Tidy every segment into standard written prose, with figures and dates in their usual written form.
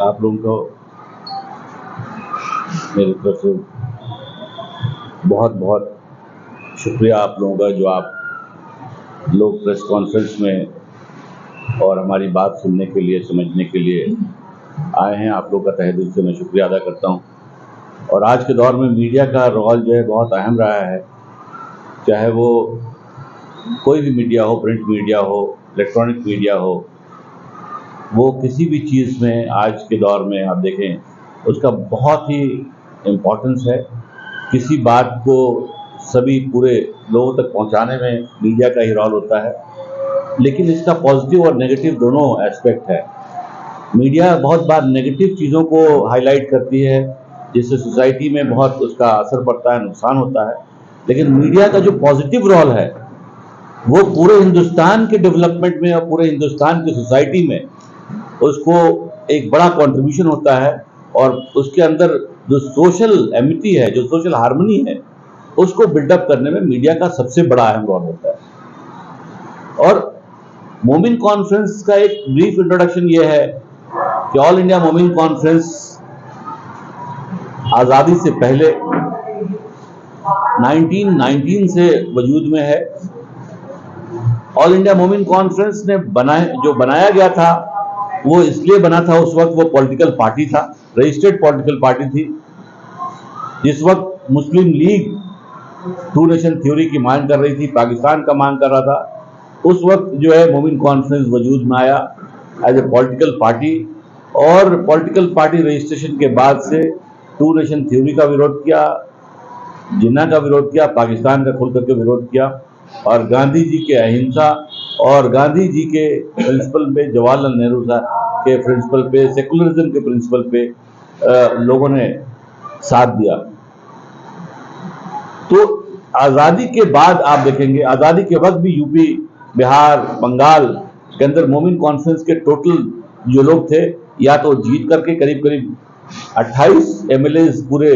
आप लोगों को मेरी तरफ से बहुत बहुत शुक्रिया आप लोगों का, जो आप लोग प्रेस कॉन्फ्रेंस में और हमारी बात सुनने के लिए, समझने के लिए आए हैं। आप लोग का तहे दिल से मैं शुक्रिया अदा करता हूं। और आज के दौर में मीडिया का रोल जो है बहुत अहम रहा है, चाहे वो कोई भी मीडिया हो, प्रिंट मीडिया हो, इलेक्ट्रॉनिक मीडिया हो, वो किसी भी चीज़ में आज के दौर में आप देखें उसका बहुत ही इम्पोर्टेंस है। किसी बात को सभी पूरे लोगों तक पहुंचाने में मीडिया का ही रोल होता है, लेकिन इसका पॉजिटिव और नेगेटिव दोनों एस्पेक्ट है। मीडिया बहुत बार नेगेटिव चीज़ों को हाईलाइट करती है, जिससे सोसाइटी में बहुत उसका असर पड़ता है, नुकसान होता है। लेकिन मीडिया का जो पॉजिटिव रोल है वो पूरे हिंदुस्तान के डेवलपमेंट में और पूरे हिंदुस्तान की सोसाइटी में उसको एक बड़ा कंट्रीब्यूशन होता है। और उसके अंदर जो सोशल एमिटी है, जो सोशल हार्मनी है, उसको बिल्डअप करने में मीडिया का सबसे बड़ा अहम रोल होता है। और मोमिन कॉन्फ्रेंस का एक ब्रीफ इंट्रोडक्शन ये है कि ऑल इंडिया मोमिन कॉन्फ्रेंस आज़ादी से पहले 1919 से वजूद में है। ऑल इंडिया मोमिन कॉन्फ्रेंस ने जो बनाया गया था वो इसलिए बना था, उस वक्त वो पॉलिटिकल पार्टी था, रजिस्टर्ड पॉलिटिकल पार्टी थी। जिस वक्त मुस्लिम लीग टू नेशन थ्योरी की मांग कर रही थी, पाकिस्तान का मांग कर रहा था, उस वक्त जो है मोमिन कॉन्फ्रेंस वजूद में आया एज ए पॉलिटिकल पार्टी। और पॉलिटिकल पार्टी रजिस्ट्रेशन के बाद से टू नेशन थ्योरी का विरोध किया, जिन्ना का विरोध किया, पाकिस्तान का खुल करके विरोध किया। और गांधी जी के अहिंसा और गांधी जी के प्रिंसिपल पे, जवाहरलाल नेहरू साहब के प्रिंसिपल पे, सेकुलरिज्म के प्रिंसिपल पे लोगों ने साथ दिया। तो आज़ादी के बाद आप देखेंगे, आज़ादी के वक्त भी यूपी, बिहार, बंगाल के अंदर मोमिन कॉन्फ्रेंस के टोटल जो लोग थे, या तो जीत करके करीब करीब 28 एमएलए पूरे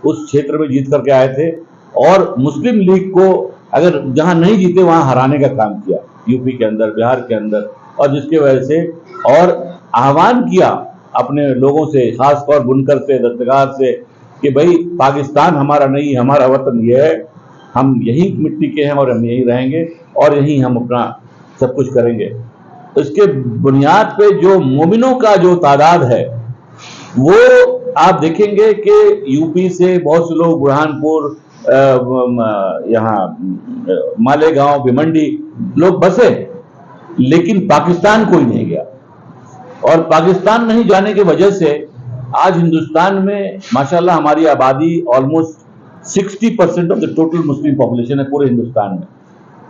उस क्षेत्र में जीत करके आए थे, और मुस्लिम लीग को अगर जहां नहीं जीते वहां हराने का काम किया यूपी के अंदर, बिहार के अंदर। और जिसके वजह से और आह्वान किया अपने लोगों से, खासतौर बुनकर से, दस्तकार से, कि भाई पाकिस्तान हमारा नहीं, हमारा वतन ये है, हम यही मिट्टी के हैं और हम यही रहेंगे और यही हम अपना सब कुछ करेंगे। इसके बुनियाद पे जो मोमिनों का जो तादाद है वो आप देखेंगे कि यूपी से बहुत से लोग बुरहानपुर, यहाँ मालेगांव, भिमंडी लोग बसे, लेकिन पाकिस्तान कोई नहीं गया। और पाकिस्तान नहीं जाने की वजह से आज हिंदुस्तान में माशाल्लाह हमारी आबादी almost 60% of the total Muslim population है पूरे हिंदुस्तान में।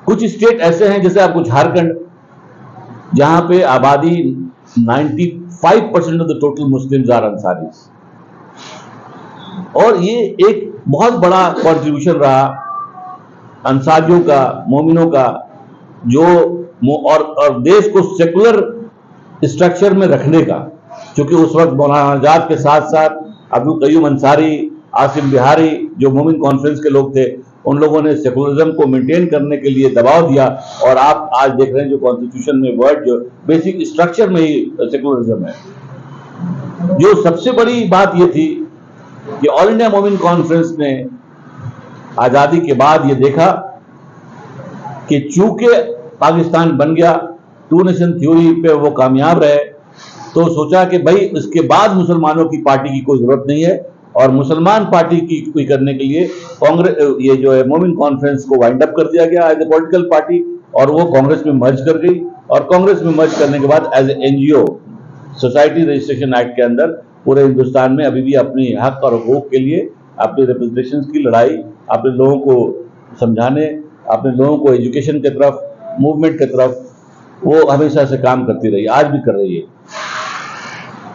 कुछ स्टेट ऐसे हैं जैसे आपको झारखंड, जहां पे आबादी 95% of the total Muslims are Ansaris. और ये एक बहुत बड़ा कंट्रीब्यूशन रहा अंसारियों का, मोमिनों का, जो और देश को सेकुलर स्ट्रक्चर में रखने का। क्योंकि उस वक्त मौलाना आजाद के साथ साथ अब्दुल कयूम अंसारी, आसिम बिहारी, जो मोमिन कॉन्फ्रेंस के लोग थे, उन लोगों ने सेकुलरिज्म को मेंटेन करने के लिए दबाव दिया। और आप आज देख रहे हैं जो कॉन्स्टिट्यूशन में वर्ड, जो बेसिक स्ट्रक्चर में ही सेकुलरिज्म है। जो सबसे बड़ी बात यह थी कि ऑल इंडिया मोमिन कॉन्फ्रेंस ने आजादी के बाद ये देखा कि चूंकि पाकिस्तान बन गया, टू नेशन थ्योरी पे वो कामयाब रहे, तो सोचा कि भाई इसके बाद मुसलमानों की पार्टी की कोई जरूरत नहीं है, और मुसलमान पार्टी की कोई करने के लिए कांग्रेस, ये जो है मोमिन कॉन्फ्रेंस को वाइंड अप कर दिया गया एज ए पॉलिटिकल पार्टी, और वो कांग्रेस में मर्ज कर गई। और कांग्रेस में मर्ज करने के बाद as a NGO, society registration act के अंदर पूरे हिंदुस्तान में अभी भी अपनी हक और हकूक के लिए, अपने रिप्रेजेंटेशन की लड़ाई, अपने लोगों को समझाने, अपने लोगों को एजुकेशन की तरफ, मूवमेंट की तरफ वो हमेशा से काम करती रही, आज भी कर रही है।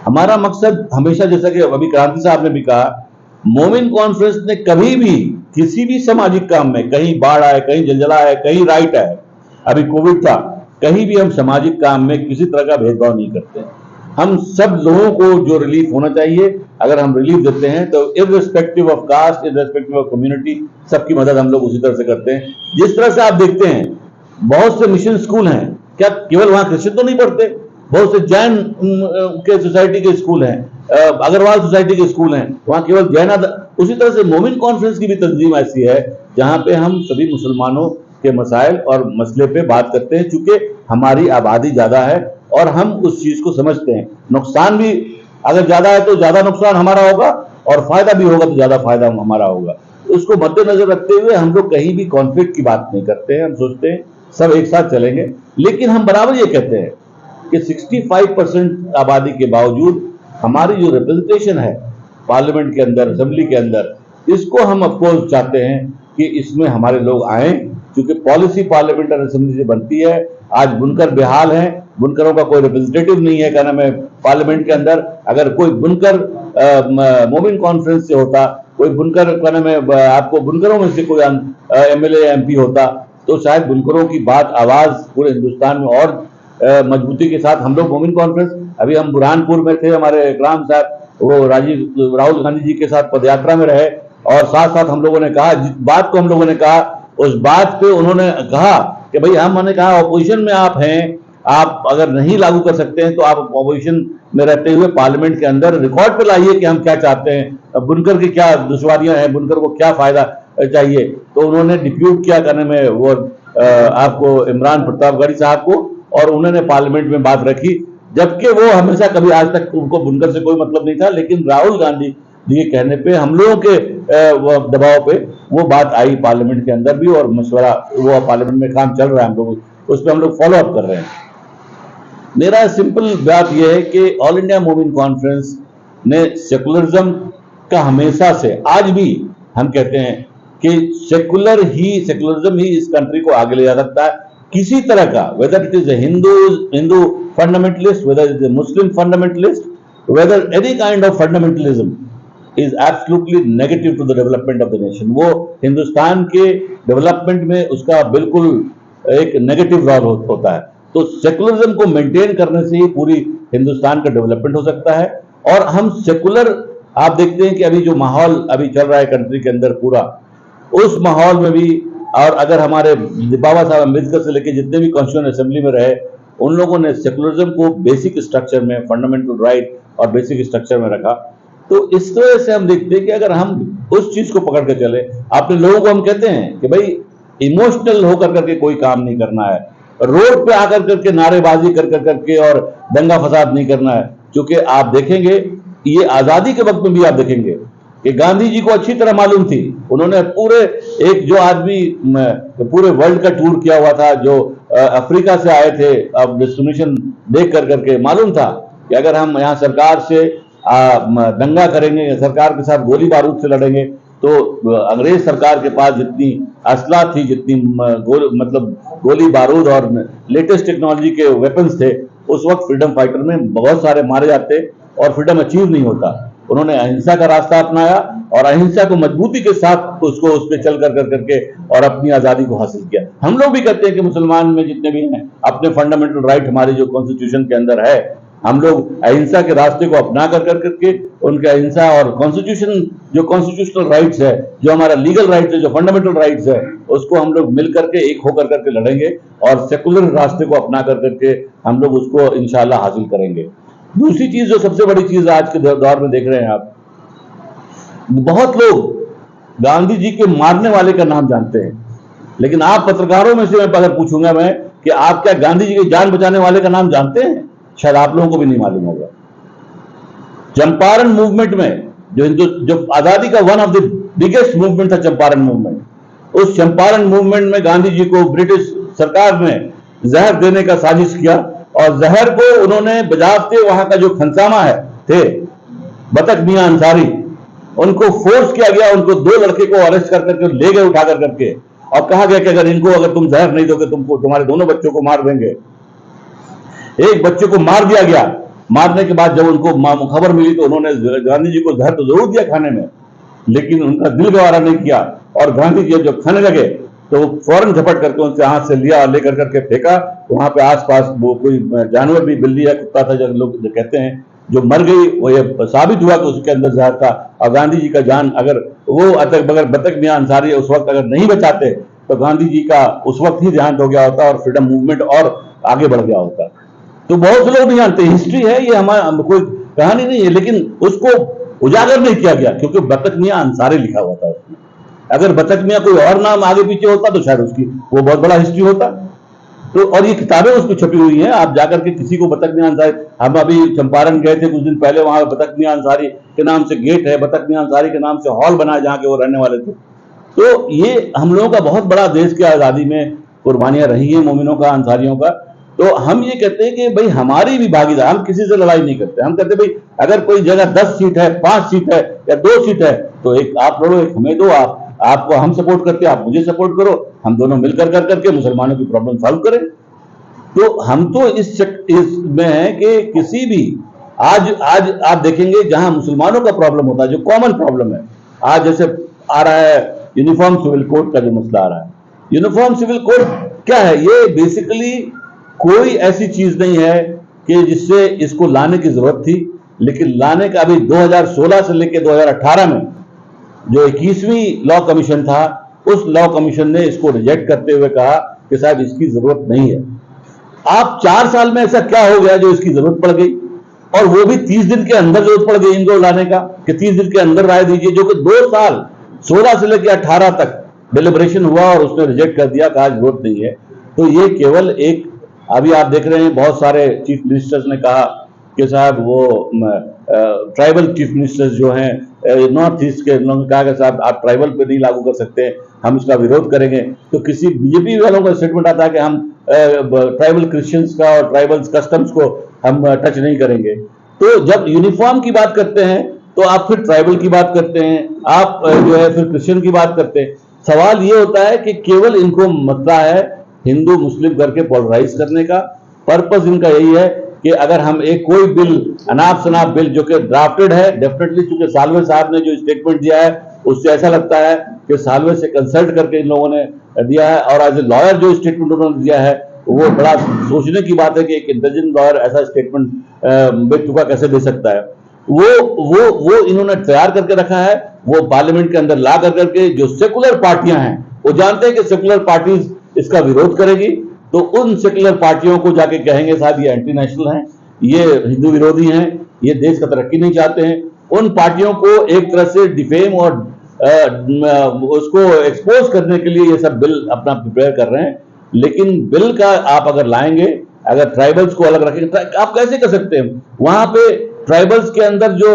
हमारा मकसद हमेशा, जैसा कि अभी क्रांति साहब ने भी कहा, मोमिन कॉन्फ्रेंस ने कभी भी किसी भी सामाजिक काम में, कहीं बाढ़ आए, कहीं जलजला आए, कहीं राइट आए, अभी कोविड था, कहीं भी हम सामाजिक काम में किसी तरह का भेदभाव नहीं करते हैं। हम सब लोगों को जो रिलीफ होना चाहिए, अगर हम रिलीफ देते हैं तो irrespective of caste, irrespective of community, सबकी मदद हम लोग उसी तरह से करते हैं। जिस तरह से आप देखते हैं बहुत से मिशन स्कूल हैं, क्या केवल वहां क्रिश्चियन तो नहीं पढ़ते? बहुत से जैन के सोसाइटी के स्कूल हैं, अग्रवाल सोसाइटी के स्कूल हैं, वहाँ केवल जैन। उसी तरह से मोमिन कॉन्फ्रेंस की भी तंजीम ऐसी है जहाँ पे हम सभी मुसलमानों के मसाइल और मसले पे बात करते हैं, चूंकि हमारी आबादी ज्यादा है और हम उस चीज को समझते हैं। नुकसान भी अगर ज्यादा है तो ज्यादा नुकसान हमारा होगा, और फायदा भी होगा तो ज्यादा फायदा हमारा होगा। उसको मद्देनजर रखते हुए हम लोग कहीं भी कॉन्फ्लिक्ट की बात नहीं करते हैं। हम सोचते हैं सब एक साथ चलेंगे, लेकिन हम बराबर ये कहते हैं कि 65% आबादी के बावजूद हमारी जो रिप्रेजेंटेशन है पार्लियामेंट के अंदर, असेंबली के अंदर, इसको हम अफकोर्स चाहते हैं कि इसमें हमारे लोग आए, क्योंकि पॉलिसी पार्लियामेंट असेंबली से बनती है। आज बुनकर बेहाल हैं, बुनकरों का कोई रिप्रेजेंटेटिव नहीं है, क्या नाम है, पार्लियामेंट के अंदर। अगर कोई बुनकर मोमिन कॉन्फ्रेंस से होता, कोई बुनकर क्या नाम है, आपको बुनकरों में से कोई एमएलए एमपी होता, तो शायद बुनकरों की बात, आवाज पूरे हिंदुस्तान में और मजबूती के साथ। हम लोग मोमिन कॉन्फ्रेंस, अभी हम बुरहानपुर में थे, हमारे इकराम साहब वो राहुल गांधी जी के साथ पदयात्रा में रहे, और साथ साथ हम लोगों ने कहा, जिस बात को हम लोगों ने कहा उस बात पे उन्होंने कहा कि भाई हमने कहा ऑपोजिशन में आप हैं, आप अगर नहीं लागू कर सकते हैं तो आप ऑपोजिशन में रहते हुए पार्लियामेंट के अंदर रिकॉर्ड पे लाइए कि हम क्या चाहते हैं, बुनकर की क्या दुश्वारियां हैं, बुनकर को क्या फायदा चाहिए। तो उन्होंने डिप्यूट किया करने में वो आपको इमरान प्रतापगढ़ी साहब को, और उन्होंने पार्लियामेंट में बात रखी, जबकि वो हमेशा कभी आज तक उनको बुनकर से कोई मतलब नहीं था। लेकिन राहुल गांधी जी के कहने पे, हम लोगों के दबाव पे वो बात आई पार्लियामेंट के अंदर भी, और मशवरा वो पार्लियामेंट में काम चल रहा है, हम लोग उस पर हम लोग फॉलो अप कर रहे हैं। मेरा सिंपल बात यह है कि ऑल इंडिया मोमिन कॉन्फ्रेंस ने सेकुलरिज्म का हमेशा से, आज भी हम कहते हैं कि सेकुलरिज्म ही इस कंट्री को आगे ले जा सकता है। किसी तरह का, whether it is Hindu fundamentalist, whether it is Muslim fundamentalist, whether any kind of fundamentalism is absolutely negative to the development of the nation. वो हिंदुस्तान के डेवलपमेंट में उसका बिल्कुल एक नेगेटिव रोल होता है। तो सेकुलरिज्म को मेंटेन करने से ही पूरी हिंदुस्तान का डेवलपमेंट हो सकता है। और हम सेकुलर, आप देखते हैं कि अभी जो माहौल अभी चल रहा है कंट्री के अंदर पूरा, उस माहौल में भी, और अगर हमारे बाबा साहब अम्बेडकर से लेकर जितने भी कॉन्स्टिट्यूएंट असेंबली में रहे, उन लोगों ने सेकुलरिज्म को बेसिक स्ट्रक्चर में, फंडामेंटल राइट और बेसिक स्ट्रक्चर में रखा। तो इस तरह से हम देखते हैं कि अगर हम उस चीज को पकड़ के चले, अपने लोगों को हम कहते हैं कि भाई इमोशनल होकर करके कोई काम नहीं करना है, रोड पे आकर करके नारेबाजी कर करके और दंगा फसाद नहीं करना है। क्योंकि आप देखेंगे, ये आजादी के वक्त में भी आप देखेंगे कि गांधी जी को अच्छी तरह मालूम थी, उन्होंने पूरे एक जो आदमी पूरे वर्ल्ड का टूर किया हुआ था, जो अफ्रीका से आए थे, अब डेस्टिनेशन देख करके मालूम था कि अगर हम यहाँ सरकार से दंगा करेंगे, सरकार के साथ गोली बारूद से लड़ेंगे, तो अंग्रेज सरकार के पास जितनी असला थी, जितनी मतलब गोली बारूद और लेटेस्ट टेक्नोलॉजी के वेपन्स थे, उस वक्त फ्रीडम फाइटर में बहुत सारे मारे जाते और फ्रीडम अचीव नहीं होता। उन्होंने अहिंसा का रास्ता अपनाया और अहिंसा को मजबूती के साथ उसको उस पर चल करके और अपनी आजादी को हासिल किया। हम लोग भी कहते हैं कि मुसलमान में जितने भी हैं, अपने फंडामेंटल राइट हमारी जो कॉन्स्टिट्यूशन के अंदर है, हम लोग अहिंसा के रास्ते को अपना करके उनके अहिंसा और कॉन्स्टिट्यूशन, जो कॉन्स्टिट्यूशनल राइट्स है, जो हमारा लीगल राइट्स है, जो फंडामेंटल राइट्स है, उसको हम लोग मिल करके एक होकर करके लड़ेंगे और सेकुलर रास्ते को अपना करके हम लोग उसको इंशाल्लाह हासिल करेंगे। दूसरी चीज, जो सबसे बड़ी चीज आज के दौर में देख रहे हैं आप, बहुत लोग गांधी जी के मारने वाले का नाम जानते हैं, लेकिन आप पत्रकारों में से मैं अगर पूछूंगा मैं कि आप क्या गांधी जी की जान बचाने वाले का नाम जानते हैं, शायद आप लोगों को भी नहीं मालूम होगा। चंपारण मूवमेंट में जो आजादी का one of the biggest movement था चंपारण मूवमेंट, उस चंपारण मूवमेंट में गांधी जी को ब्रिटिश सरकार ने जहर देने का साजिश किया, और जहर को उन्होंने बजाते वहां का जो खनसामा है थे बतक मियां अंसारी, उनको फोर्स किया गया, उनको 2 लड़के को अरेस्ट करके ले गए उठा करके, और कहा गया कि अगर तुम जहर नहीं दोगे तुमको तुम्हारे दोनों बच्चों को मार देंगे। एक बच्चे को मार दिया गया। मारने के बाद जब उनको खबर मिली तो उन्होंने गांधी जी को जहर तो जरूर दिया खाने में, लेकिन उनका दिल गवारा नहीं किया, और गांधी जी जब खाने लगे तो फौरन झपट करके उनसे हाथ से लिया और लेकर करके फेंका। वहां पे आसपास वो कोई जानवर भी, बिल्ली या कुत्ता था, जब लोग कहते हैं, जो मर गई, वो ये साबित हुआ कि उसके अंदर जहर था। और गांधी जी का जान, अगर बतक मियां अंसारी उस वक्त अगर नहीं बचाते तो गांधी जी का उस वक्त ही देहांत हो गया होता और फ्रीडम मूवमेंट और आगे बढ़ गया होता। तो बहुत से लोग नहीं जानते, हिस्ट्री है ये, हमारा कोई कहानी नहीं है, लेकिन उसको उजागर नहीं किया गया क्योंकि बतक मियां अंसारी लिखा हुआ था उसमें। अगर बतक मियां कोई और नाम आगे पीछे होता तो शायद उसकी वो बहुत बड़ा हिस्ट्री होता। तो और ये किताबें उसकी छपी हुई हैं, आप जाकर के किसी को बतक मियां अंसारी, हम अभी चंपारण गए थे कुछ दिन पहले, वहां बतक मियां अंसारी के नाम से गेट है, बतक मियां अंसारी के नाम से हॉल बना है जहां के वो रहने वाले थे। तो ये हम लोगों का बहुत बड़ा देश की आजादी में कुर्बानियां रही हैं मोमिनों का, अंसारियों का। तो हम ये कहते हैं कि भाई हमारी भी भागीदार, हम किसी से लड़ाई नहीं करते, हम कहते भाई अगर कोई जगह 10 सीट है, 5 सीट है या 2 सीट है तो एक आप लड़ो, एक हमें दो, आपको हम सपोर्ट करते हैं, आप मुझे सपोर्ट करो, हम दोनों मिलकर कर करके मुसलमानों की प्रॉब्लम सॉल्व करें। तो हम तो इसमें है कि किसी भी आज आज आप देखेंगे जहां मुसलमानों का प्रॉब्लम होता है, जो कॉमन प्रॉब्लम है, आज जैसे आ रहा है यूनिफॉर्म सिविल कोड का जो मसला आ रहा है। यूनिफॉर्म सिविल कोड क्या है? ये बेसिकली कोई ऐसी चीज नहीं है कि जिससे इसको लाने की जरूरत थी, लेकिन लाने का अभी 2016 से लेकर 2018 में जो 21वीं लॉ कमीशन था, उस लॉ कमीशन ने इसको रिजेक्ट करते हुए कहा कि साहब इसकी जरूरत नहीं है। आप 4 साल में ऐसा क्या हो गया जो इसकी जरूरत पड़ गई, और वो भी 30 दिन के अंदर जरूरत पड़ गई इनको लाने का कि 30 दिन के अंदर राय दीजिए, जो कि 2 साल 16 से लेकर 18 तक डिलिब्रेशन हुआ और उसने रिजेक्ट कर दिया, कहा जरूरत नहीं है। तो ये केवल एक, अभी आप देख रहे हैं बहुत सारे चीफ मिनिस्टर्स ने कहा कि साहब वो ट्राइबल चीफ मिनिस्टर्स जो हैं नॉर्थ ईस्ट के, उन्होंने कहा कि साहब आप ट्राइबल पे नहीं लागू कर सकते, हम इसका विरोध करेंगे। तो किसी बीजेपी वालों का स्टेटमेंट आता है कि हम ट्राइबल क्रिश्चियंस का और ट्राइबल कस्टम्स को हम टच नहीं करेंगे। तो जब यूनिफॉर्म की बात करते हैं तो आप फिर ट्राइबल की बात करते हैं, आप जो है फिर क्रिश्चियन की बात करते हैं। सवाल ये होता है कि केवल इनको मसला है हिंदू मुस्लिम करके पोलराइज करने का। पर्पस इनका यही है कि अगर हम एक कोई बिल, अनाप शनाप बिल जो कि ड्राफ्टेड है, डेफिनेटली चूंकि सालवे साहब ने जो स्टेटमेंट दिया है उससे ऐसा लगता है कि सालवे से कंसल्ट करके इन लोगों ने दिया है, और एज ए लॉयर जो स्टेटमेंट उन्होंने दिया है वो बड़ा सोचने की बात है कि एक इंटेलिजेंट लॉयर ऐसा स्टेटमेंट बेतुका कैसे दे सकता है। वो इन्होंने तैयार करके रखा है, वो पार्लियामेंट के अंदर ला करके जो सेकुलर पार्टियां हैं वो जानते हैं कि सेकुलर पार्टीज इसका विरोध करेगी, तो उन सेकुलर पार्टियों को जाके कहेंगे साहब ये एंटी नेशनल हैं, ये हिंदू विरोधी हैं, ये देश का तरक्की नहीं चाहते हैं। उन पार्टियों को एक तरह से डिफेम और उसको एक्सपोज करने के लिए ये सब बिल अपना प्रिपेयर कर रहे हैं। लेकिन बिल का आप अगर लाएंगे, अगर ट्राइबल्स को अलग रखेंगे, आप कैसे कर सकते हैं? वहां पे ट्राइबल्स के अंदर जो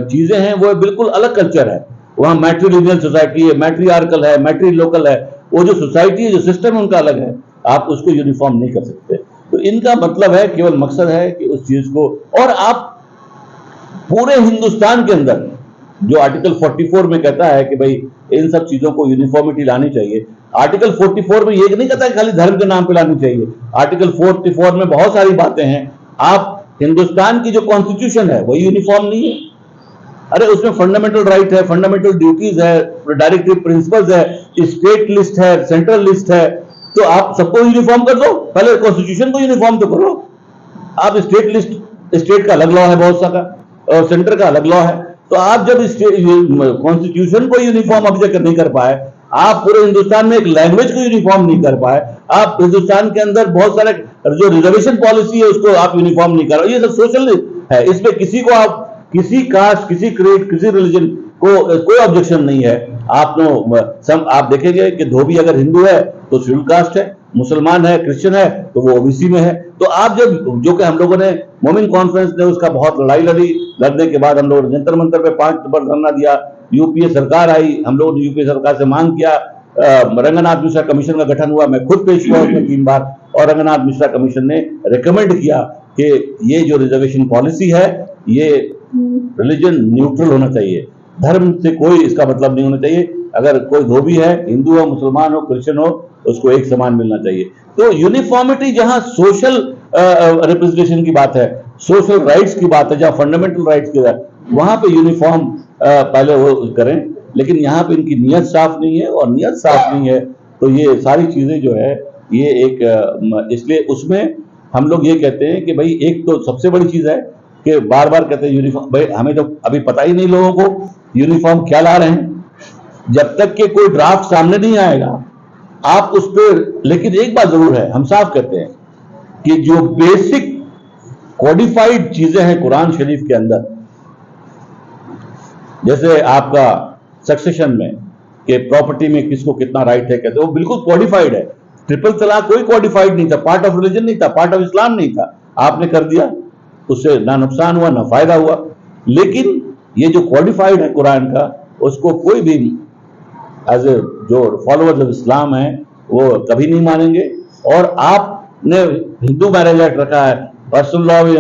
चीजें हैं वो बिल्कुल अलग कल्चर है। वहां मैट्रिलिनियल सोसाइटी है, मैट्रियार्कल है, मैट्री लोकल है, वो जो सोसाइटी है, जो सिस्टम उनका अलग है, आप उसको यूनिफॉर्म नहीं कर सकते। तो इनका मतलब है, केवल मकसद है कि उस चीज को, और आप पूरे हिंदुस्तान के अंदर जो आर्टिकल 44 में कहता है कि भाई इन सब चीजों को यूनिफॉर्मिटी लानी चाहिए। आर्टिकल 44 में ये नहीं कहता कि खाली धर्म के नाम पे लानी चाहिए। आर्टिकल 44 में बहुत सारी बातें हैं। आप हिंदुस्तान की जो कॉन्स्टिट्यूशन है वो यूनिफॉर्म नहीं है। अरे उसमें फंडामेंटल राइट है, फंडामेंटल ड्यूटीज है, डायरेक्टिव प्रिंसिपल्स है, स्टेट लिस्ट है, सेंट्रल लिस्ट है। तो आप सबको यूनिफॉर्म कर दो, पहले कॉन्स्टिट्यूशन को यूनिफॉर्म तो करो। आप स्टेट लिस्ट, स्टेट का अलग लॉ है बहुत सारा और सेंटर का अलग लॉ है। तो आप जब कॉन्स्टिट्यूशन को यूनिफॉर्म अभी तक नहीं कर पाए, आप पूरे हिंदुस्तान में एक लैंग्वेज को यूनिफॉर्म नहीं कर पाए, आप हिंदुस्तान के अंदर बहुत सारे जो रिजर्वेशन पॉलिसी है उसको आप यूनिफॉर्म नहीं कर रहे, ये सब सोशल है। इसमें किसी को आप, किसी कास्ट, किसी क्रीड, किसी रिलीजन को कोई ऑब्जेक्शन नहीं है। आप देखेंगे कि धोबी अगर हिंदू है तो शेड्यूल कास्ट है, मुसलमान है, क्रिश्चियन है तो वो ओबीसी में है। तो आप जब, जो कि हम लोगों ने मोमिन कॉन्फ्रेंस ने उसका बहुत लड़ाई लड़ी, लड़ने के बाद हम लोगों ने जंतर मंतर पे 5 नंबर धरना दिया। यूपीए सरकार आई, हम लोगों ने यूपीए सरकार से मांग किया, रंगनाथ मिश्रा कमीशन का गठन हुआ, मैं खुद पेश हुआ उसमें 3 बार, और रंगनाथ मिश्रा कमीशन ने रिकमेंड किया कि ये जो रिजर्वेशन पॉलिसी है ये रिलीजन न्यूट्रल होना चाहिए, धर्म से कोई इसका मतलब नहीं होना चाहिए। अगर कोई धोबी है, हिंदू हो, मुसलमान हो, क्रिश्चियन हो, उसको एक समान मिलना चाहिए। तो यूनिफॉर्मिटी जहां सोशल रिप्रेजेंटेशन की बात है, सोशल राइट्स की बात है, जहां फंडामेंटल राइट्स की बात, वहां पे यूनिफॉर्म पहले वो करें। लेकिन यहाँ पे इनकी नियत साफ नहीं है, और नियत साफ नहीं है तो ये सारी चीजें जो है ये एक, इसलिए उसमें हम लोग ये कहते हैं कि भाई एक तो सबसे बड़ी चीज है कि बार बार कहते हैं यूनिफॉर्म, भाई हमें तो अभी पता ही नहीं लोगों को यूनिफॉर्म क्या ला रहे हैं। जब तक कि कोई ड्राफ्ट सामने नहीं आएगा आप उस पर, लेकिन एक बात जरूर है, हम साफ कहते हैं कि जो बेसिक कॉडिफाइड चीजें हैं कुरान शरीफ के अंदर, जैसे आपका सक्सेशन में कि प्रॉपर्टी में किसको कितना राइट है, कहते वो बिल्कुल कॉडिफाइड है। ट्रिपल तलाक कोई कॉडिफाइड नहीं था, पार्ट ऑफ रिलीजन नहीं था, पार्ट ऑफ इस्लाम नहीं था, आपने कर दिया, उससे ना नुकसान हुआ ना फायदा हुआ। लेकिन ये जो कॉडिफाइड है कुरान का, उसको कोई भी एज ए जो फॉलोअर्स ऑफ इस्लाम है वो कभी नहीं मानेंगे। और आपने हिंदू मैरिज एक्ट रखा है, पर्सनल लॉ भी,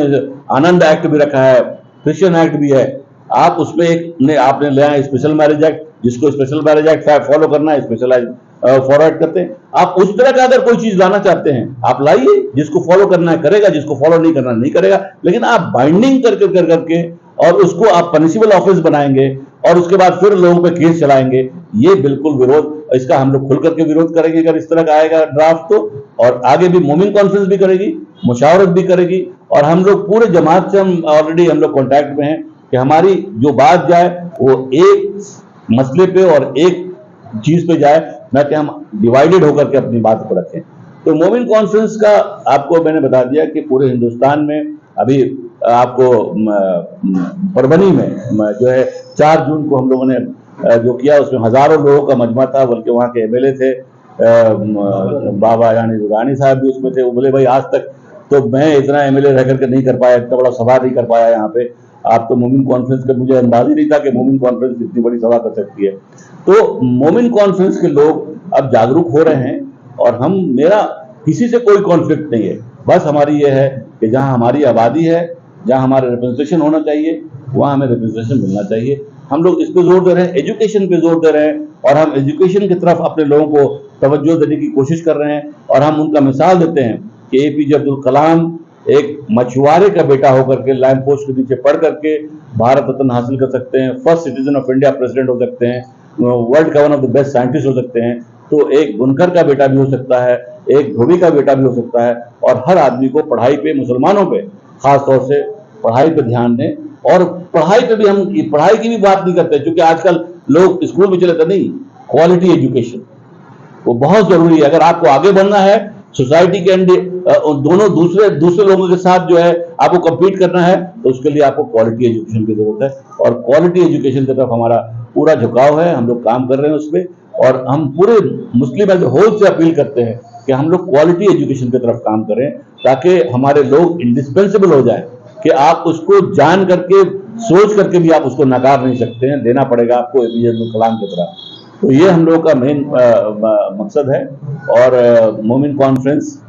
आनंद एक्ट भी रखा है, क्रिश्चियन एक्ट भी है, आप उसमें आपने ले आए स्पेशल मैरिज एक्ट, जिसको स्पेशल मैरिज एक्ट फॉलो करना है स्पेशलाइज फॉरवर्ड करते हैं। आप उस तरह का अगर कोई चीज लाना चाहते हैं आप लाइए, जिसको फॉलो करना है करेगा, जिसको फॉलो नहीं करना नहीं करेगा। लेकिन आप बाइंडिंग करके और उसको आप पनिशेबल ऑफेंस बनाएंगे और उसके बाद फिर लोगों पे केस चलाएंगे, ये बिल्कुल विरोध, इसका हम लोग खुल करके विरोध करेंगे अगर इस तरह का आएगा ड्राफ्ट तो। और आगे भी मोमिन कॉन्फ्रेंस भी करेगी, मुशावरत भी करेगी, और हम लोग पूरे जमात से हम ऑलरेडी हम लोग कॉन्टैक्ट में हैं कि हमारी जो बात जाए वो एक मसले पे और एक चीज पे जाए, ना कि हम डिवाइडेड होकर के अपनी बात को रखें। तो मोमिन कॉन्फ्रेंस का आपको मैंने बता दिया कि पूरे हिंदुस्तान में अभी आपको परभनी में जो है 4 जून को हम लोगों ने जो किया, उसमें हजारों लोगों का मजमा था, बल्कि वहाँ के एमएलए थे, बाबा यानी दुरानी साहब भी उसमें थे। वो बोले भाई आज तक तो मैं इतना एमएलए रह करके नहीं कर पाया, इतना बड़ा सभा नहीं कर पाया यहाँ पे, आप तो मोमिन कॉन्फ्रेंस का, मुझे अंदाज ही नहीं था कि मोमिन कॉन्फ्रेंस इतनी बड़ी सभा कर सकती है। तो मोमिन कॉन्फ्रेंस के लोग अब जागरूक हो रहे हैं, और हम, मेरा किसी से कोई कॉन्फ्लिक्ट नहीं है, बस हमारी ये है कि जहाँ हमारी आबादी है, जहाँ हमारा रिप्रेजेंटेशन होना चाहिए, वहाँ हमें रिप्रेजेंटेशन मिलना चाहिए। हम लोग इस पे जोर दे रहे हैं, एजुकेशन पे जोर दे रहे हैं, और हम एजुकेशन की तरफ अपने लोगों को तवज्जो देने की कोशिश कर रहे हैं। और हम उनका मिसाल देते हैं कि एपीजे अब्दुल कलाम एक मछुआरे का बेटा होकर के लैंप पोस्ट के नीचे पढ़ करके भारत रत्न हासिल कर सकते हैं, first citizen of India president हो सकते हैं, वर्ल्ड का one of the best scientist हो सकते हैं। तो एक बुनकर का बेटा भी हो सकता है, एक धोबी का बेटा भी हो सकता है। और हर आदमी को पढ़ाई पे, मुसलमानों पे खास तौर से पढ़ाई पे ध्यान दें। और पढ़ाई पे भी, हम पढ़ाई की भी बात नहीं करते क्योंकि आजकल लोग स्कूल में चले, तो नहीं, क्वालिटी एजुकेशन वो बहुत जरूरी है। अगर आपको आगे बढ़ना है सोसाइटी के दोनों दूसरे लोगों के साथ जो है आपको कम्पीट करना है, तो उसके लिए आपको क्वालिटी एजुकेशन की जरूरत है। और क्वालिटी एजुकेशन की तरफ हमारा पूरा झुकाव है, हम लोग काम कर रहे हैं उस पर। और हम पूरे मुस्लिम एज ए होल से अपील करते हैं कि हम लोग क्वालिटी एजुकेशन की तरफ काम करें, ताकि हमारे लोग इंडिस्पेंसेबल हो जाए कि आप उसको जान करके, सोच करके भी आप उसको नकार नहीं सकते हैं, देना पड़ेगा आपको एपीजे अब्दुल कलाम की तरह। तो ये हम लोगों का मेन मकसद है। और मोमिन कॉन्फ्रेंस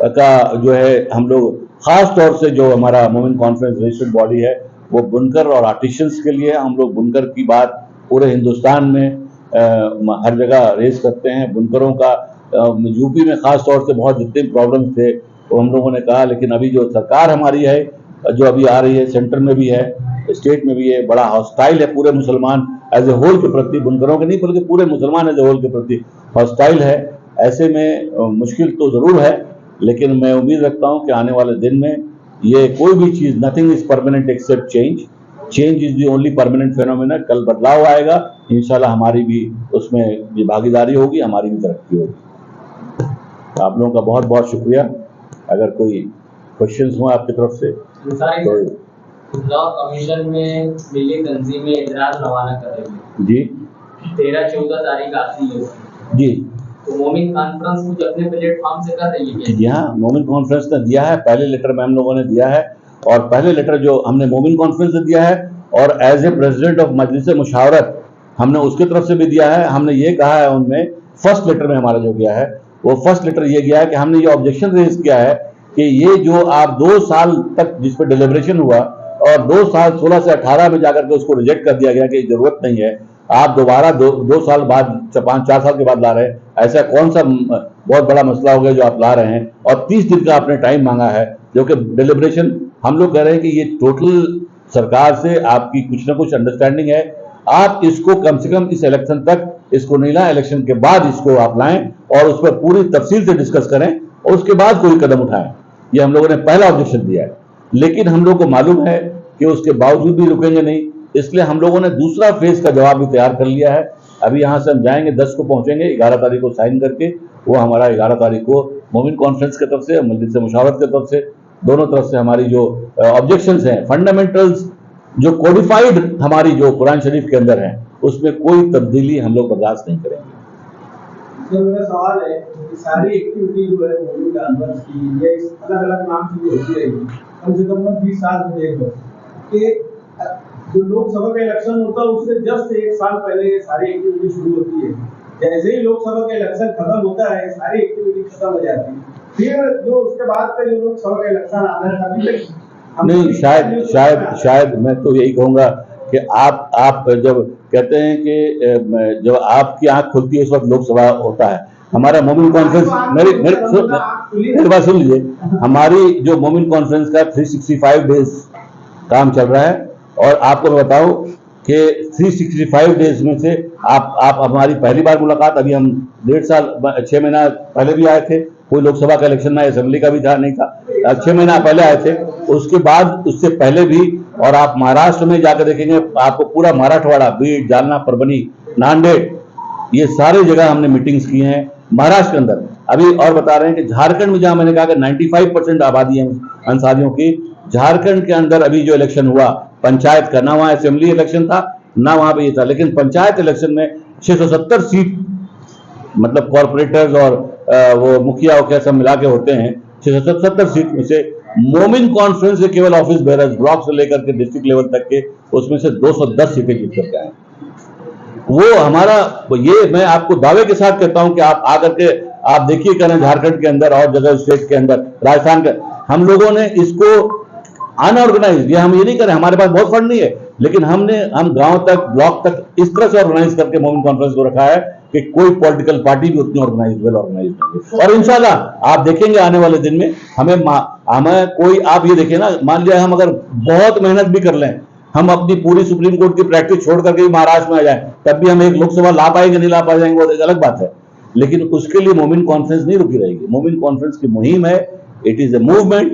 का जो है, हम लोग खास तौर से जो हमारा मोमिन कॉन्फ्रेंस रजिस्टर्ड बॉडी है वो बुनकर और आर्टिशियंस के लिए, हम लोग बुनकर की बात पूरे हिंदुस्तान में हर जगह रेस करते हैं। बुनकरों का यूपी में खास तौर से बहुत जितने प्रॉब्लम्स थे वो हम लोगों ने कहा, लेकिन अभी जो सरकार हमारी है, जो अभी आ रही है, सेंटर में भी है, स्टेट में भी है, बड़ा हॉस्टाइल है पूरे मुसलमान एज ए होल के प्रति, बुनकरों के नहीं बल्कि पूरे मुसलमान एज ए होल के प्रति हॉस्टाइल है। ऐसे में मुश्किल तो जरूर है, लेकिन मैं उम्मीद रखता हूं कि आने वाले दिन में ये कोई भी चीज, nothing is permanent except change, change is the only permanent phenomena. कल बदलाव आएगा, इंशाल्लाह हमारी भी उसमें ये भागीदारी होगी, हमारी भी तरक्की होगी। आप लोगों का बहुत बहुत शुक्रिया। अगर कोई क्वेश्चंस हो आपकी तरफ से तो। लॉ कमीशन में मिली तंजीमें इतराज रवाना कर रही है जी, 13-14 तारीख आती है जी, तो मोमिन कॉन्फ्रेंस कुछ अपने प्लेटफॉर्म से कर रही है? जी हाँ, मोमिन कॉन्फ्रेंस ने दिया है, पहले लेटर में हम लोगों ने दिया है। और पहले लेटर जो हमने मोमिन कॉन्फ्रेंस से दिया है, और एज ए प्रेसिडेंट ऑफ मजलिस मुशावरत हमने उसकी तरफ से भी दिया है। हमने ये कहा है उनमें, फर्स्ट लेटर में हमारा जो गया है वो फर्स्ट लेटर ये गया है कि हमने ये ऑब्जेक्शन रेज किया है कि ये जो आप 2 साल तक जिस पर डिलिब्रेशन हुआ और 2 साल 16 से 18 में जाकर के उसको रिजेक्ट कर दिया गया कि जरूरत नहीं है, आप दोबारा 2 साल बाद, 5-4 साल के बाद ला रहे हैं, ऐसा कौन सा बहुत बड़ा मसला हो गया जो आप ला रहे हैं। और 30 दिन का आपने टाइम मांगा है, जो कि डिलिब्रेशन, हम लोग कह रहे हैं कि ये टोटल सरकार से आपकी कुछ ना कुछ अंडरस्टैंडिंग है। आप इसको कम से कम इस इलेक्शन तक इसको नहीं लाएं, इलेक्शन के बाद इसको आप लाएं और उस पर पूरी तफसील से डिस्कस करें और उसके बाद कोई कदम उठाएं। ये हम लोगों ने पहला ऑब्जेक्शन दिया है, लेकिन हम लोग को मालूम है कि उसके बावजूद भी रुकेंगे नहीं, इसलिए हम लोगों ने दूसरा फेज का जवाब भी तैयार कर लिया है। अभी यहाँ से हम जाएंगे, 10 को पहुंचेंगे, 11 तारीख को साइन करके वो हमारा 11 तारीख को मोमिन कॉन्फ्रेंस की तरफ से, मजलिस मुशावरत की तरफ से दोनों तरफ से हमारी जो ऑब्जेक्शंस हैं, फंडामेंटल्स जो कोडिफाइड हमारी जो कुरान शरीफ के अंदर है, उसमें कोई तब्दीली हम लोग बर्दाश्त नहीं करेंगे। तो मेरा सवाल है कि सारी एक्टिविटी जो है मोदी के अंदर की ये अलग अलग नाम की होती रहेगी, कम से कम 20 साल में देख लो कि जो लोकसभा का इलेक्शन होता है उससे जस्ट 1 साल पहले ये सारी एक्टिविटी शुरू होती है। जैसे ही लोकसभा का इलेक्शन खत्म होता है सारी एक्टिविटी खत्म हो जाती है, फिर जो उसके बाद का जो लोकसभा का इलेक्शन आता है अभी तक नहीं, शायद मैं तो यही कहूंगा कि आप जब कहते हैं कि जब आपकी आंख खुलती है उस वक्त लोकसभा होता है। हमारा मोमिन कॉन्फ्रेंस, मेरी बात सुन लीजिए, हमारी जो मोमिन कॉन्फ्रेंस का 365 डेज काम चल रहा है, और आपको मैं बताऊं कि 365 डेज में से आप हमारी पहली बार मुलाकात, अभी हम 1.5 साल 6 महीना पहले भी आए थे, कोई लोकसभा का इलेक्शन ना असेंबली का भी था नहीं था, 6 महीना पहले आए थे, उसके बाद उससे पहले भी। और आप महाराष्ट्र में जाकर देखेंगे, आपको पूरा मराठवाड़ा, बीड, जालना, परभनी, नांदेड़, ये सारे जगह हमने मीटिंग्स की हैं महाराष्ट्र के अंदर। अभी और बता रहे हैं कि झारखंड में, जहां मैंने कहा कि 95% आबादी है अंसारियों की, झारखंड के अंदर अभी जो इलेक्शन हुआ पंचायत का, ना वहां असेंबली इलेक्शन था ना वहां पे ये था, लेकिन पंचायत इलेक्शन में 670 सीट, मतलब कॉर्पोरेटर्स और वो मुखिया वखिया सब मिला के होते हैं, 670 सीट में से मोमिन कॉन्फ्रेंस से केवल ऑफिस बेरर्स ब्लॉक से लेकर के डिस्ट्रिक्ट लेवल तक के, उसमें से 210 सीटें जीत करके आए। वो हमारा, ये मैं आपको दावे के साथ कहता हूं कि आप आकर के आप देखिए करें, झारखंड के अंदर और जगह स्टेट के अंदर, राजस्थान के, हम लोगों ने इसको अनऑर्गेनाइज, ये हम ये नहीं करें, हमारे पास बहुत फंड नहीं है, लेकिन हम गांव तक, ब्लॉक तक इस तरह से ऑर्गेनाइज करके मोमिन कॉन्फ्रेंस को रखा है कि कोई पॉलिटिकल पार्टी भी उतनी वेल ऑर्गेनाइज नहीं है। और इंशाल्लाह आप देखेंगे आने वाले दिन में हमें कोई, आप ये देखिए ना, मान लिया हम अगर बहुत मेहनत भी कर लें, हम अपनी पूरी सुप्रीम कोर्ट की प्रैक्टिस छोड़ करके भी महाराष्ट्र में आ जाए, तब भी हम एक लोकसभा ला पाएंगे नहीं ला पाएंगे, वो एक अलग बात है। लेकिन उसके लिए मोमिन कॉन्फ्रेंस नहीं रुकी रहेगी। मोमिन कॉन्फ्रेंस की मुहिम है, it is a movement,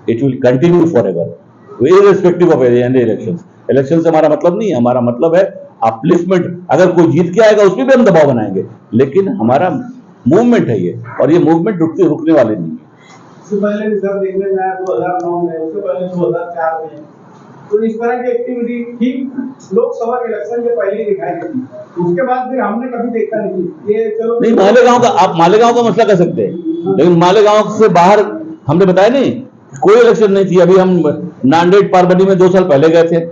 it will continue for ever irrespective of any election. Election से हमारा मतलब नहीं है, हमारा मतलब है अपलिफ्टमेंट। अगर कोई जीत के आएगा उसमें भी हम दबाव बनाएंगे, लेकिन हमारा मूवमेंट है ये, और ये मूवमेंट रुकने वाले नहीं है। इससे पहले भी सर देखने में आया 2009 में, उससे पहले 2004 में, तो इस तरह की एक्टिविटी ठीक लोकसभा के इलेक्शन के पहले ही दिखाई देती, उसके बाद फिर हमने कभी देखा नहीं। ये चलो नहीं, मालेगांव का, आप मालेगांव का मसला कर सकते हैं, लेकिन मालेगांव से बाहर हमने बताया नहीं, कोई इलेक्शन नहीं थी। अभी हम नांदेड़ परभनी में 2 साल पहले गए थे,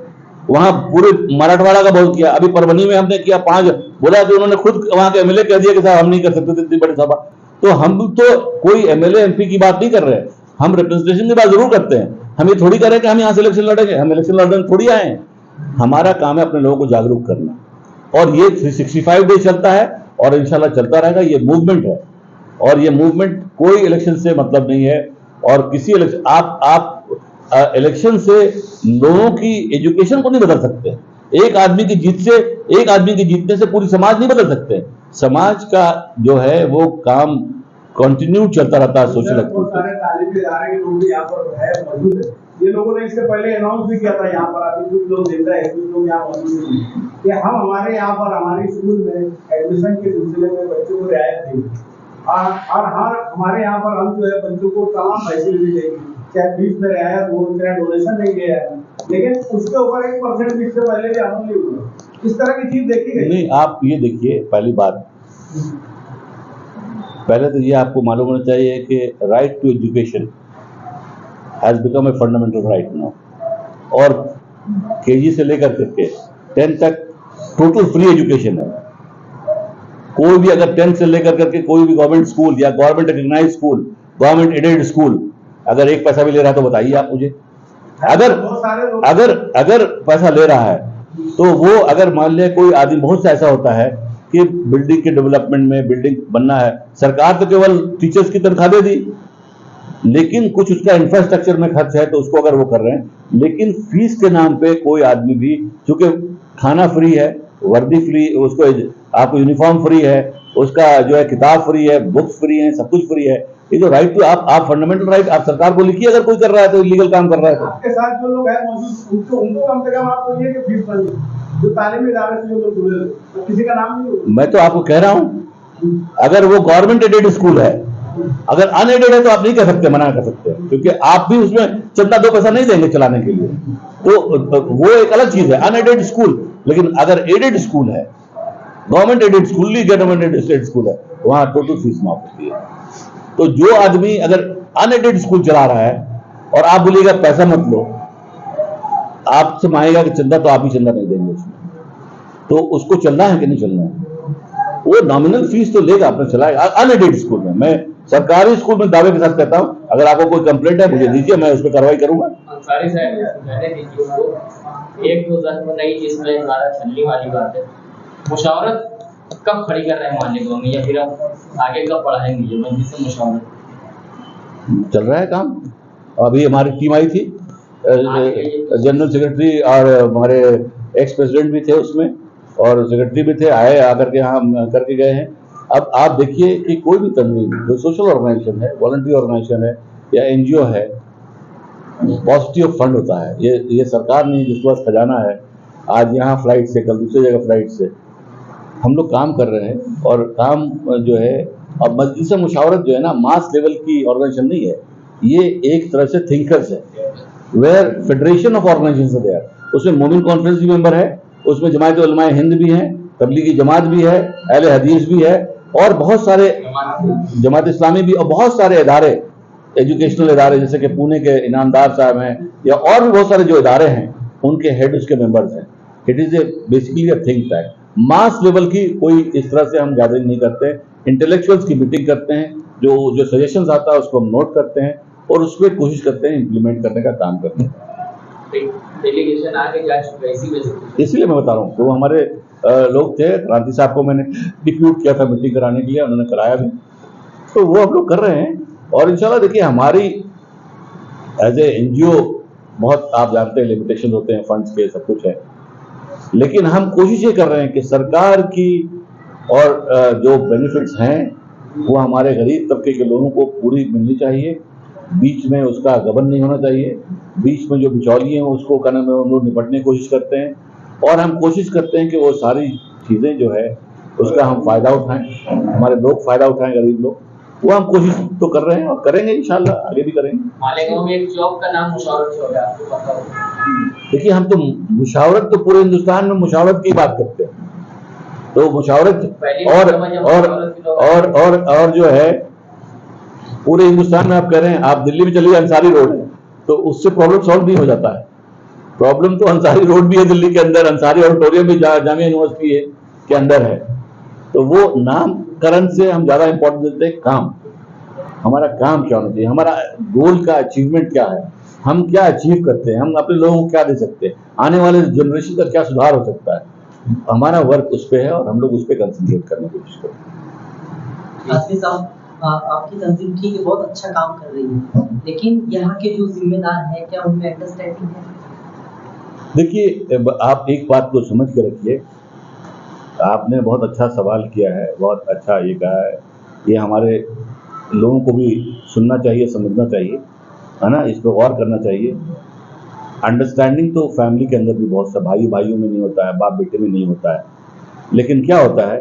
वहां पूरे मराठवाड़ा का बहुत किया। अभी परभनी में हमने किया 5, बोला कि उन्होंने खुद वहां के एमएलए कह दिया कि साहब हम नहीं कर सकते इतनी बड़ी सभा। तो हम तो कोई एमएलए एमपी की बात नहीं कर रहे हैं, हम रिप्रेजेंटेशन की बात जरूर करते हैं। हम ये थोड़ी करें कि हम यहाँ से इलेक्शन लड़ेंगे, हम इलेक्शन लड़ने थोड़ी आए हैं। हमारा काम है अपने लोगों को जागरूक करना, और ये 365 डे चलता है और इंशाल्लाह चलता रहेगा। ये मूवमेंट है, और ये मूवमेंट कोई इलेक्शन से मतलब नहीं है। और किसी इलेक्शन, आप इलेक्शन से लोगों की एजुकेशन को नहीं बदल सकते। एक आदमी की जीतने से पूरी समाज नहीं बदल सकते। समाज का जो है वो काम कंटिन्यू चलता रहता है। सोशल सारे तालिब इदारे के लोग भी यहाँ पर है, मौजूद है। ये लोगों ने इससे पहले अनाउंस भी किया था यहाँ पर, अभी कुछ लोग जिंदा है, कुछ लोग यहाँ मौजूद नहीं, कि हम हमारे यहाँ पर हमारे स्कूल में एडमिशन के सिलसिले में बच्चों को रियायत देंगे, और हमारे यहाँ पर हम जो है बच्चों को तमाम फैसिलिटी देंगे, चाहे फीस में रियायत हो, चाहे डोनेशन नहीं दिया है, लेकिन उसके ऊपर 1% भी इससे पहले भी अमल नहीं हुआ। इस तरह की चीज देखी गई नहीं। आप ये देखिए, पहली बात, पहले तो ये आपको मालूम होना चाहिए कि right to education has become a fundamental right now, और केजी से लेकर करके 10 तक टोटल फ्री एजुकेशन है। कोई भी अगर 10 से लेकर करके कोई भी गवर्नमेंट स्कूल या government recognize school, government aided school, अगर एक पैसा भी ले रहा है तो बताइए आप मुझे। अगर पैसा ले रहा है तो वो, अगर मान लिया कोई आदमी, बहुत सा ऐसा होता है कि बिल्डिंग के डेवलपमेंट में, बिल्डिंग बनना है, सरकार तो केवल टीचर्स की तनख्वाह दे दी, लेकिन कुछ उसका इंफ्रास्ट्रक्चर में खर्च है तो उसको अगर वो कर रहे हैं, लेकिन फीस के नाम पे कोई आदमी भी, चूंकि खाना फ्री है, वर्दी फ्री, उसको आपको यूनिफॉर्म फ्री है, उसका जो है किताब फ्री है, बुक्स फ्री है, सब कुछ फ्री है। ये जो राइट टू, आप फंडामेंटल राइट आप सरकार को लिखिए, अगर कोई कर रहा है तो इलीगल काम कर रहा है तो। आपके साथ जो लोग हैं मौजूद, उनको कम से कम आप बोलिए कि फीस बनी, जो तालीमी इदारे से जो लोग जुड़े, तो किसी का नाम नहीं होगा। मैं तो आपको कह रहा हूं, अगर वो गवर्नमेंट एडेड स्कूल है, अगर अनएडेड है तो आप नहीं कह सकते, मना कर सकते। क्योंकि आप भी उसमें चंदा 2 पैसा नहीं देंगे चलाने के लिए, तो वो एक अलग चीज है अनएडेड स्कूल। लेकिन अगर एडेड स्कूल है, government aided school, government added state school है, वहां टोटल फीस माफ होती है। तो जो आदमी अगर अनएडेड स्कूल चला रहा है और आप बोलिएगा पैसा मत लो, आपसे मांगेगा कि चंदा, तो आप ही चंदा नहीं देंगे उसमें, तो उसको चलना है कि नहीं चलना है? वो नॉमिनल फीस तो लेगा, अपना चलाएगा अनएडेड स्कूल में। मैं सरकारी स्कूल में दावे के साथ कहता हूं, अगर आपको कोई कंप्लेंट है मुझे दीजिए, मैं उस पर कार्रवाई करूंगा। अंसारी साहब, मैंने वीडियो को 1-2 जख्म नहीं जिसमें हमारा छलनी वाली बात है, मुशावरत कब खड़ी कर रहे हैं मालिकों में, या फिर आप आगे कब बढ़ाएंगे ये मंदिर से मुशावरत? चल रहा है काम। अभी हमारी टीम आई थी, जनरल सेक्रेटरी और हमारे एक्स प्रेसिडेंट भी थे उसमें, और सेक्रेटरी भी थे, आए आकर के यहाँ करके गए हैं। अब आप देखिए कि कोई भी तंजीम जो सोशल ऑर्गेनाइजेशन है, वॉलंटरी ऑर्गेनाइजेशन है या एनजीओ है, पॉजिटिव फंड होता है। ये सरकार नहीं, जिसके पास खजाना है, आज यहाँ फ्लाइट से, कल दूसरी जगह फ्लाइट से हम लोग काम कर रहे हैं। और काम जो है, अब मजलिस मुशावरत जो है ना, मास लेवल की ऑर्गेनाइजेशन नहीं है, ये एक तरह से थिंकर्स है, वेयर फेडरेशन ऑफ ऑर्गेनाइजेशन है। उसमें मोमिन कॉन्फ्रेंस भी मेंबर है, उसमें जमायत उलमाए हिंद भी है, तबलीगी जमात भी है, अहले हदीस भी है, और बहुत सारे जमात इस्लामी भी, और बहुत सारे इदारे, एजुकेशनल इदारे, जैसे कि पुणे के इनामदार साहब हैं, या और भी बहुत सारे जो इदारे हैं, उनके हेड उसके मेंबर्स हैं। It is basically a think tank. Mass level की कोई इस तरह से हम गैदरिंग नहीं करते, इंटेलेक्चुअल्स की मीटिंग करते हैं, जो सजेशंस आता है उसको हम नोट करते हैं और उस पर कोशिश करते हैं इम्प्लीमेंट करने का काम करते हैं। डेलीगेशन आगे जा चुका है, इसी वजह से, इसलिए मैं बता रहा हूँ, तो हमारे लोग थे, क्रांति साहब को मैंने डिप्यूट किया था मीटिंग कराने के लिए, उन्होंने कराया भी, तो वो हम लोग कर रहे हैं। और इंशाल्लाह देखिए, हमारी एज ए एनजीओ बहुत, आप जानते हैं, लिमिटेशन होते हैं फंड्स के, सब कुछ है, लेकिन हम कोशिश ये कर रहे हैं कि सरकार की और जो बेनिफिट्स हैं वो हमारे गरीब तबके के लोगों को पूरी मिलनी चाहिए। बीच में उसका गबन नहीं होना चाहिए, बीच में जो बिचौलिए हैं उसको करने में हम लोग निपटने की कोशिश करते हैं, और हम कोशिश करते हैं कि वो सारी चीज़ें जो है उसका हम फ़ायदा उठाएं, हमारे लोग फ़ायदा उठाएं, गरीब लोग। वो हम कोशिश तो कर रहे हैं और करेंगे, इंशाल्लाह आगे भी करेंगे। मालेगांव में एक जॉब का नाम मुशावरत हो गया, आपको पता होगा। देखिए, हम तो मुशावरत तो पूरे हिंदुस्तान में मुशावरत की बात करते हैं, तो मुशावरत और जो है पूरे हिंदुस्तान में आप कह रहे हैं, आप दिल्ली में चलिए, अंसारी रोड है, तो उससे प्रॉब्लम सॉल्व नहीं हो जाता है। प्रॉब्लम तो अंसारी रोड भी है दिल्ली के अंदर, अंसारी ऑडिटोरियम भी जामिया यूनिवर्सिटी है के अंदर है, तो वो नामकरण से हम ज्यादा इंपॉर्टेंस देते हैं काम। हमारा काम क्या होना चाहिए, हमारा गोल का अचीवमेंट क्या है, हम क्या अचीव करते हैं, हम अपने लोगों को क्या दे सकते हैं, आने वाले जनरेशन का क्या सुधार हो सकता है। हमारा वर्क उस पर है और हम लोग उस पर कंसंट्रेट करने की कोशिश करते हैं। आपकी तंजीम ठीक है, बहुत अच्छा काम कर रही है, लेकिन यहाँ के जो जिम्मेदार हैं, क्या उनमें अंडरस्टैंडिंग है? देखिए, आप एक बात को समझ के रखिए, आपने बहुत अच्छा सवाल किया है, बहुत अच्छा ये कहा है, ये हमारे लोगों को भी सुनना चाहिए, समझना चाहिए, है ना, इस पर गौर करना चाहिए। अंडरस्टैंडिंग तो फैमिली के अंदर भी बहुत सा, भाई भाइयों में नहीं होता है, बाप बेटे में नहीं होता है, लेकिन क्या होता है,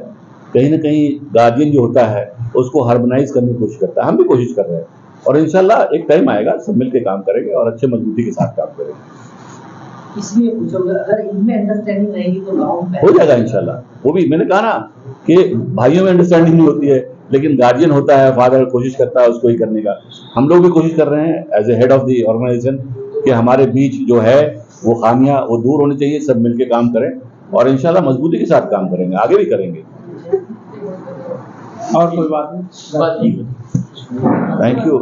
कहीं ना कहीं गार्जियन जो होता है उसको हार्मोनाइज करने की कोशिश करता है। हम भी कोशिश कर रहे हैं, और इंशाल्लाह एक टाइम आएगा, सब मिलकर काम करेंगे और अच्छे मजबूती के साथ काम करेंगे। इसलिए पूछोगे, अगर इनमें अंडरस्टैंडिंग रहेगी तो गाँव में हो जाएगा इंशाल्लाह। वो भी मैंने कहा ना कि भाइयों में अंडरस्टैंडिंग नहीं होती है, लेकिन गार्जियन होता है, फादर कोशिश करता है उसको ही करने का। हम लोग भी कोशिश कर रहे हैं as a head of the organisation कि हमारे बीच जो है वो खामियां वो दूर होनी चाहिए, सब मिलके काम करें, और इंशाल्लाह मजबूती के साथ काम करेंगे, आगे भी करेंगे। और कोई बात नहीं, थैंक यू।